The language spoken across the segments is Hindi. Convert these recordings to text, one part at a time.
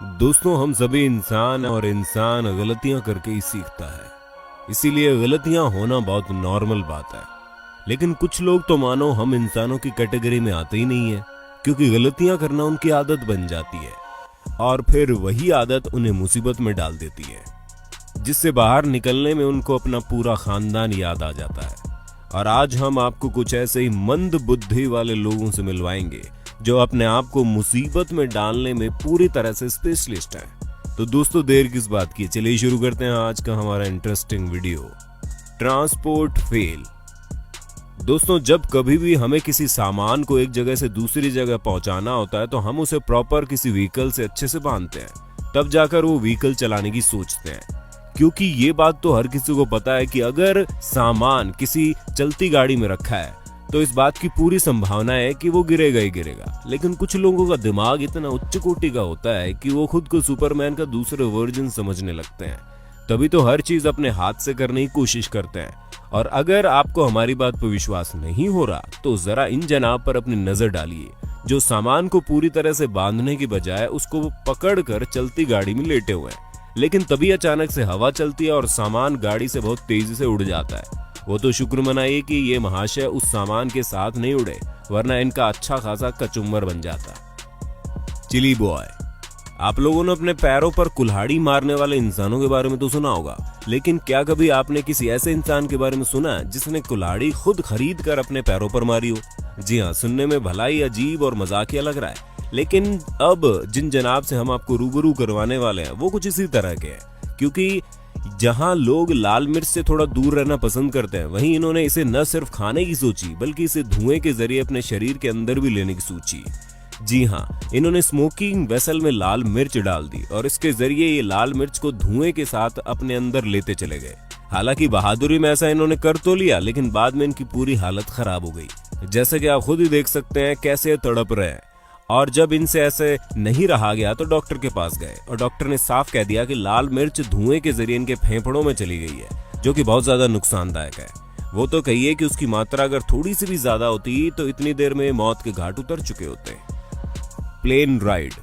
दोस्तों, हम सभी इंसान हैं और इंसान गलतियां करके ही सीखता है। इसीलिए गलतियां होना बहुत नॉर्मल बात है। लेकिन कुछ लोग तो मानो हम इंसानों की कैटेगरी में आते ही नहीं है, क्योंकि गलतियां करना उनकी आदत बन जाती है और फिर वही आदत उन्हें मुसीबत में डाल देती है, जिससे बाहर निकलने में उनको अपना पूरा खानदान याद आ जाता है। और आज हम आपको कुछ ऐसे ही मंद बुद्धि वाले लोगों से मिलवाएंगे जो अपने आप को मुसीबत में डालने में पूरी तरह से स्पेशलिस्ट हैं। तो दोस्तों, देर किस बात की, चलिए शुरू करते हैं आज का हमारा इंटरेस्टिंग वीडियो। Transport fail. दोस्तों, जब कभी भी हमें किसी सामान को एक जगह से दूसरी जगह पहुंचाना होता है तो हम उसे प्रॉपर किसी व्हीकल से अच्छे से बांधते हैं, तब जाकर वो व्हीकल चलाने की सोचते हैं। क्योंकि ये बात तो हर किसी को पता है कि अगर सामान किसी चलती गाड़ी में रखा है तो इस बात की पूरी संभावना है कि वो गिरेगा ही गिरेगा। लेकिन कुछ लोगों का दिमाग इतना उच्च कोटि का होता है कि वो खुद को सुपरमैन का दूसरे वर्जन समझने लगते हैं, तभी तो हर चीज अपने हाथ से करने की कोशिश करते हैं। और अगर आपको हमारी बात पर विश्वास नहीं हो रहा तो जरा इन जनाब पर अपनी नजर डालिए, जो सामान को पूरी तरह से बांधने की बजाय उसको पकड़कर चलती गाड़ी में लेटे हुए हैं। लेकिन तभी अचानक से हवा चलती है और सामान गाड़ी से बहुत तेजी से उड़ जाता है। वो तो शुक्र मनाइए कि ये महाशय उस सामान के साथ नहीं उड़े, वरना इनका अच्छा खासा कचुम्बर बन जाता। Chilli boy. आप लोगों ने अपने पैरों पर कुल्हाड़ी मारने वाले इंसानों के बारे में तो सुना होगा, लेकिन क्या कभी आपने किसी ऐसे इंसान के बारे में सुना जिसने कुल्हाड़ी खुद खरीद कर अपने पैरों पर मारी हो? जी हाँ, सुनने में भला ही अजीब और मजाकिया लग रहा है, लेकिन अब जिन जनाब से हम आपको रूबरू करवाने वाले हैं वो कुछ इसी तरह के हैं। क्योंकि जहां लोग लाल मिर्च से थोड़ा दूर रहना पसंद करते हैं, वहीं इन्होंने इसे न सिर्फ खाने की सोची बल्कि इसे धुएं के जरिए अपने शरीर के अंदर भी लेने की सोची। जी हाँ, इन्होंने स्मोकिंग वेसल में लाल मिर्च डाल दी और इसके जरिए ये लाल मिर्च को धुएं के साथ अपने अंदर लेते चले गए। हालांकि बहादुरी में ऐसा इन्होंने कर तो लिया, लेकिन बाद में इनकी पूरी हालत खराब हो गई। जैसे कि आप खुद ही देख सकते हैं कैसे तड़प रहे हैं। और जब इनसे ऐसे नहीं रहा गया तो डॉक्टर के पास गए और डॉक्टर ने साफ कह दिया कि लाल मिर्च धुएं के जरिए इनके फेफड़ों में चली गई है, जो कि बहुत ज्यादा नुकसानदायक है। वो तो कहिए कि उसकी मात्रा अगर थोड़ी सी भी ज्यादा होती तो इतनी देर में मौत के घाट उतर चुके होते। Plane ride.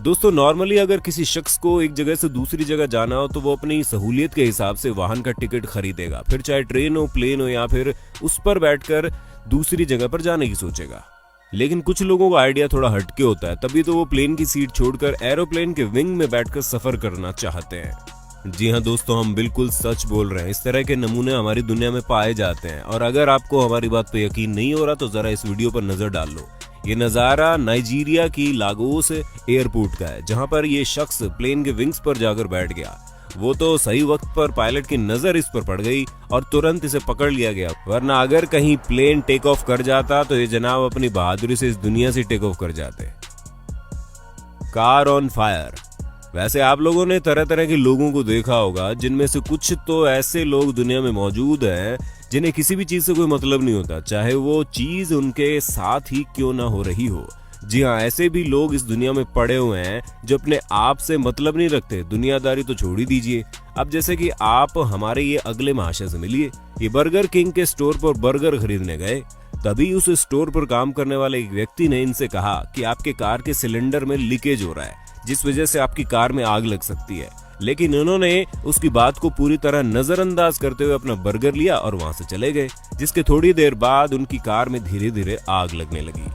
दोस्तों, नॉर्मली अगर किसी शख्स को एक जगह से दूसरी जगह जाना हो तो वो अपनी सहूलियत के हिसाब से वाहन का टिकट खरीदेगा, फिर चाहे ट्रेन हो, प्लेन हो, या फिर उस पर बैठकर दूसरी जगह पर जाने की सोचेगा। लेकिन कुछ लोगों का आइडिया थोड़ा हटके होता है, तभी तो वो प्लेन की सीट छोड़कर एरोप्लेन के विंग में बैठकर सफर करना चाहते हैं। जी हाँ दोस्तों, हम बिल्कुल सच बोल रहे हैं। इस तरह के नमूने हमारी दुनिया में पाए जाते हैं। और अगर आपको हमारी बात पे यकीन नहीं हो रहा तो जरा इस वीडियो पर नजर डाल लो। ये नजारा नाइजीरिया की लागोस एयरपोर्ट का है, जहां पर ये शख्स प्लेन के विंग्स पर जाकर बैठ गया। वो तो सही वक्त पर पायलट की नजर इस पर पड़ गई और तुरंत इसे पकड़ लिया गया, वरना अगर कहीं प्लेन टेक ऑफ कर जाता तो ये जनाब अपनी बहादुरी से इस दुनिया से टेक ऑफ कर जाते। Car on fire. वैसे आप लोगों ने तरह तरह के लोगों को देखा होगा, जिनमें से कुछ तो ऐसे लोग दुनिया में मौजूद हैं जिन्हें किसी भी चीज से कोई मतलब नहीं होता, चाहे वो चीज उनके साथ ही क्यों ना हो रही हो। जी हाँ, ऐसे भी लोग इस दुनिया में पड़े हुए हैं जो अपने आप से मतलब नहीं रखते। दुनियादारी तो छोड़ ही दीजिए। अब जैसे कि आप हमारे ये अगले महाशय से मिलिए। ये बर्गर किंग के स्टोर पर बर्गर खरीदने गए, तभी उस स्टोर पर काम करने वाले एक व्यक्ति ने इनसे कहा कि आपके कार के सिलेंडर में लीकेज हो रहा है, जिस वजह से आपकी कार में आग लग सकती है। लेकिन उन्होंने उसकी बात को पूरी तरह नजरअंदाज करते हुए अपना बर्गर लिया और वहां से चले गए, जिसके थोड़ी देर बाद उनकी कार में धीरे धीरे आग लगने लगी।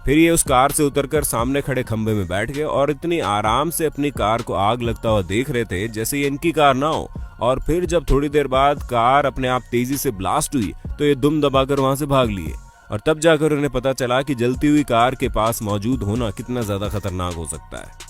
फिर ये उस कार से उतरकर सामने खड़े खंबे में बैठ गए और इतनी आराम से अपनी कार को आग लगता हुआ देख रहे थे जैसे ये इनकी कार ना हो। और फिर जब थोड़ी देर बाद कार अपने आप तेजी से ब्लास्ट हुई तो ये दुम दबाकर वहां से भाग लिए। और तब जाकर उन्हें पता चला कि जलती हुई कार के पास मौजूद होना कितना ज्यादा खतरनाक हो सकता है।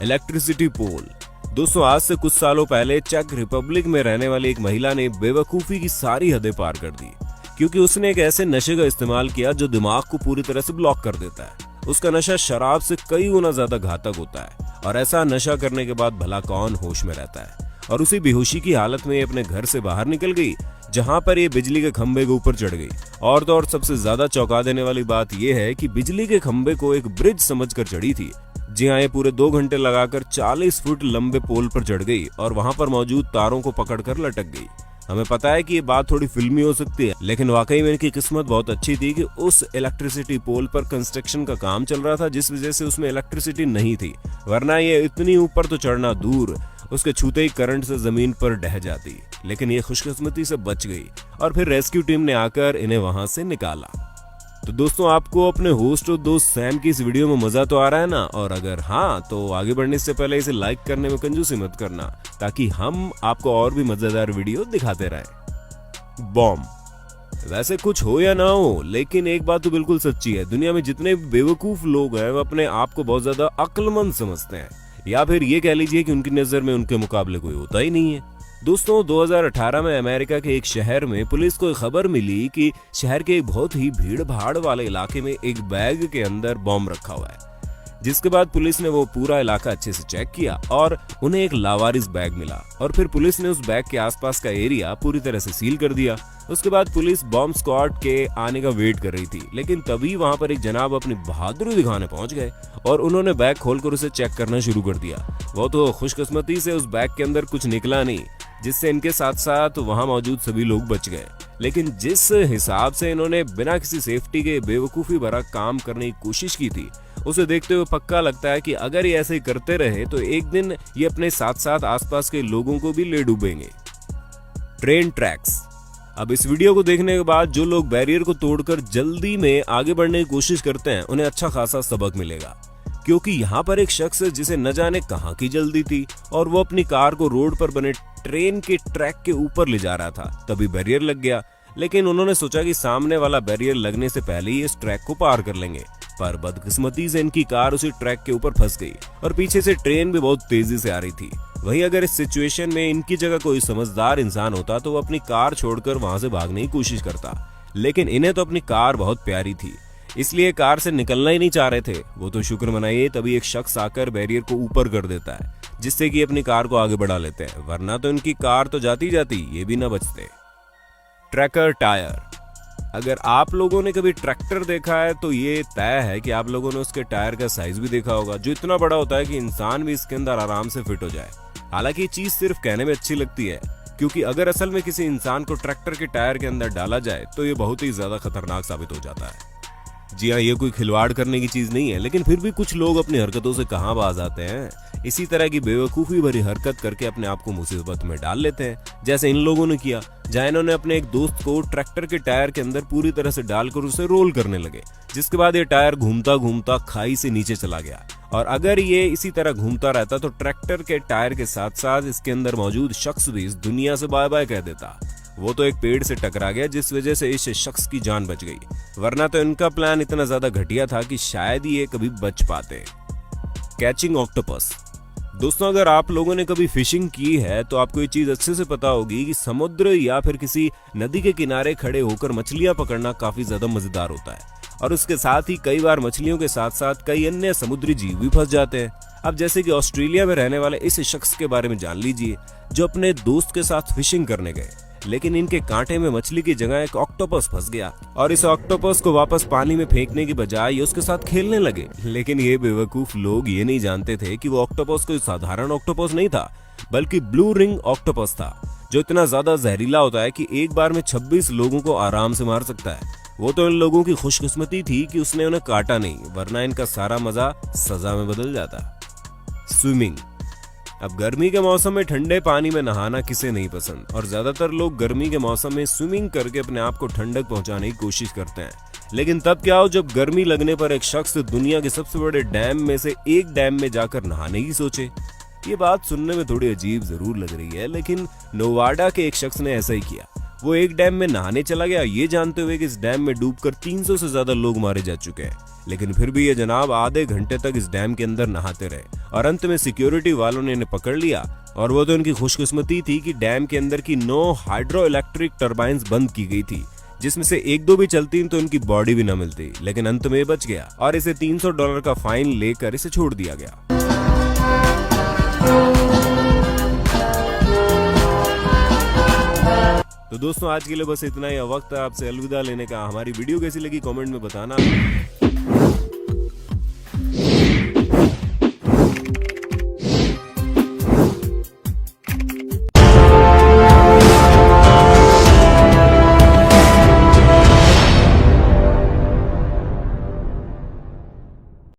Electricity pole. दोस्तों, आज से कुछ सालों पहले चेक रिपब्लिक में रहने वाली एक महिला ने बेवकूफी की सारी हदें पार कर दी, क्योंकि उसने एक ऐसे नशे का इस्तेमाल किया जो दिमाग को पूरी तरह से ब्लॉक कर देता है। उसका नशा शराब से कई गुना ज्यादा घातक होता है, और ऐसा नशा करने के बाद भला कौन होश में रहता है। और उसी बेहोशी की हालत में ये अपने घर से बाहर निकल गई, जहां पर ये बिजली के खंबे के ऊपर चढ़ गई। और तो और सबसे ज्यादा चौंका देने वाली बात यह है कि बिजली के खंबे को एक ब्रिज समझकर चढ़ी थी। जी हाँ, ये पूरे 2 घंटे लगाकर 40 फुट लंबे पोल पर चढ़ गई और वहां पर मौजूद तारों को पकड़कर लटक गई। हमें पता है कि ये बात थोड़ी फिल्मी हो सकती है, लेकिन वाकई में इनकी किस्मत बहुत अच्छी थी कि उस इलेक्ट्रिसिटी पोल पर कंस्ट्रक्शन का काम चल रहा था, जिस वजह से उसमें इलेक्ट्रिसिटी नहीं थी। वरना ये इतनी ऊपर तो चढ़ना दूर, उसके छूते ही करंट से जमीन पर ढह जाती। लेकिन ये खुशकिस्मती से बच गई और फिर रेस्क्यू टीम ने आकर इन्हें वहां से निकाला। तो दोस्तों, आपको अपने होस्ट और दोस्त सैम की इस वीडियो में मजा तो आ रहा है ना? और अगर हाँ, तो आगे बढ़ने से पहले इसे लाइक करने में कंजूसी मत करना, ताकि हम आपको और भी मजेदार वीडियो दिखाते रहें। बॉम्ब। वैसे कुछ हो या ना हो, लेकिन एक बात तो बिल्कुल सच्ची है, दुनिया में जितने बेवकूफ लोग हैं वो अपने आप को बहुत ज्यादा अक्लमंद समझते हैं, या फिर ये कह लीजिए कि उनकी नजर में उनके मुकाबले कोई होता ही नहीं है। दोस्तों, 2018 में अमेरिका के एक शहर में पुलिस को खबर मिली कि शहर के एक बहुत ही भीड़ भाड़ वाले इलाके में एक बैग के अंदर बॉम्ब रखा हुआ है। जिसके बाद पुलिस ने वो पूरा इलाका अच्छे से चेक किया और उन्हें एक लावारिस बैग मिला, और फिर पुलिस ने उस बैग के आसपास का एरिया पूरी तरह से सील कर दिया। उसके बाद पुलिस बॉम्ब स्क्वाड के आने का वेट कर रही थी, लेकिन तभी वहां पर एक जनाब अपनी बहादुरी दिखाने पहुंच गए और उन्होंने बैग खोलकर उसे चेक करना शुरू कर दिया। वो तो खुशकिस्मती से उस बैग के अंदर कुछ निकला नहीं, जिससे इनके साथ साथ वहां मौजूद सभी लोग बच गए। लेकिन जिस हिसाब से इन्होंने बिना किसी सेफ्टी के बेवकूफी भरा काम करने की कोशिश की थी, उसे देखते हुए पक्का लगता है कि अगर ये ऐसे ही करते रहे तो एक दिन ये अपने साथ साथ आसपास के लोगों को भी ले डूबेंगे। Train tracks. अब इस वीडियो को देखने के बाद जो लोग बैरियर को तोड़कर जल्दी में आगे बढ़ने की कोशिश करते हैं, उन्हें अच्छा खासा सबक मिलेगा, क्योंकि यहाँ पर एक शख्स जिसे न जाने कहाँ की जल्दी थी और वो अपनी कार को रोड पर बने ट्रेन के ट्रैक के ऊपर ले जा रहा था। तभी बैरियर लग गया, लेकिन उन्होंने सोचा कि सामने वाला बैरियर लगने से पहले ही इस ट्रैक को पार कर लेंगे, पर बदकिस्मती से इनकी कार उसी ट्रैक के ऊपर फंस गई और पीछे से ट्रेन भी बहुत तेजी से आ रही थी। वहीं अगर इस सिचुएशन में इनकी जगह कोई समझदार इंसान होता तो वो अपनी कार छोड़कर वहां से भागने की कोशिश करता, लेकिन इन्हें तो अपनी कार बहुत प्यारी थी, इसलिए कार से निकलना ही नहीं चाह रहे थे। वो तो शुक्र मनाइए तभी एक शख्स आकर बैरियर को ऊपर कर देता है, जिससे कि अपनी कार को आगे बढ़ा लेते हैं, वरना तो इनकी कार तो जाती जाती ये भी ना बचते। Tracker tyre. अगर आप लोगों ने कभी ट्रैक्टर देखा है तो ये तय है कि आप लोगों ने उसके टायर का साइज भी देखा होगा, जो इतना बड़ा होता है कि इंसान भी इसके अंदर आराम से फिट हो जाए। हालांकि ये चीज सिर्फ कहने में अच्छी लगती है, क्योंकि अगर असल में किसी इंसान को ट्रैक्टर के टायर के अंदर डाला जाए तो ये बहुत ही ज्यादा खतरनाक साबित हो जाता है। जी हाँ, ये कोई खिलवाड़ करने की चीज नहीं है, लेकिन फिर भी कुछ लोग अपनी हरकतों से कहां बाज आते हैं। इसी तरह की बेवकूफी भरी हरकत करके अपने आप को मुसीबत में डाल लेते हैं, जैसे इन लोगों ने किया, जहां इन्होंने अपने एक दोस्त को ट्रैक्टर के टायर के अंदर पूरी तरह से डालकर उसे रोल करने लगे, जिसके बाद ये टायर घूमता घूमता खाई से नीचे चला गया। और अगर ये इसी तरह घूमता रहता तो ट्रैक्टर के टायर के साथ साथ इसके अंदर मौजूद शख्स भी इस दुनिया से बाय बाय कह देता। वो तो एक पेड़ से टकरा गया, जिस वजह से इस शख्स की जान बच गई, वरना तो इनका प्लान इतना ज्यादा घटिया था कि शायद ही ये कभी बच पाते। Catching octopus. दोस्तों, अगर आप लोगों ने कभी फिशिंग की है तो आपको ये चीज अच्छे से पता होगी कि समुद्र या फिर किसी नदी के किनारे खड़े होकर मछलियां पकड़ना काफी ज्यादा मजेदार होता है, और उसके साथ ही कई बार मछलियों के साथ साथ कई अन्य समुद्री जीव भी फंस जाते हैं। अब जैसे कि ऑस्ट्रेलिया में रहने वाले इस शख्स के बारे में जान लीजिए, जो अपने दोस्त के साथ फिशिंग करने गए, लेकिन इनके कांटे में मछली की जगह एक ऑक्टोपस फंस गया और इस ऑक्टोपस को वापस पानी में फेंकने की बजाय ये उसके साथ खेलने लगे। लेकिन ये बेवकूफ लोग ये नहीं जानते थे कि वो ऑक्टोपस कोई साधारण ऑक्टोपस नहीं था, बल्कि ब्लू रिंग ऑक्टोपस था, जो इतना ज्यादा जहरीला होता है कि एक बार में 26 लोगों को आराम से मार सकता है। वो तो इन लोगों की खुशकिस्मती थी कि उसने उन्हें काटा नहीं, वरना इनका सारा मजा सजा में बदल जाता। स्विमिंग। अब गर्मी के मौसम में ठंडे पानी में नहाना किसे नहीं पसंद, और ज्यादातर लोग गर्मी के मौसम में स्विमिंग करके अपने आप को ठंडक पहुंचाने की कोशिश करते हैं। लेकिन तब क्या हो जब गर्मी लगने पर एक शख्स दुनिया के सबसे बड़े डैम में से एक डैम में जाकर नहाने की सोचे। ये बात सुनने में थोड़ी अजीब जरूर लग रही है, लेकिन नोवाडा के एक शख्स ने ऐसा ही किया। वो एक डैम में नहाने चला गया, ये जानते हुए कि इस डैम में डूबकर 300 से ज्यादा लोग मारे जा चुके हैं, लेकिन फिर भी ये जनाब आधे घंटे तक इस डैम के अंदर नहाते रहे और अंत में सिक्योरिटी वालों ने इन्हें पकड़ लिया। और वो तो इनकी खुशकिस्मती थी कि डैम के अंदर की 9 हाइड्रो इलेक्ट्रिक टर्बाइन्स बंद की गई थी, जिसमें से 1-2 भी चलती तो इनकी बॉडी भी न मिलती, लेकिन अंत में बच गया और इसे $300 का फाइन लेकर इसे छोड़ दिया गया। तो दोस्तों, आज के लिए बस इतना ही। वक्त है आपसे अलविदा लेने का। हमारी वीडियो कैसी लगी कमेंट में बताना।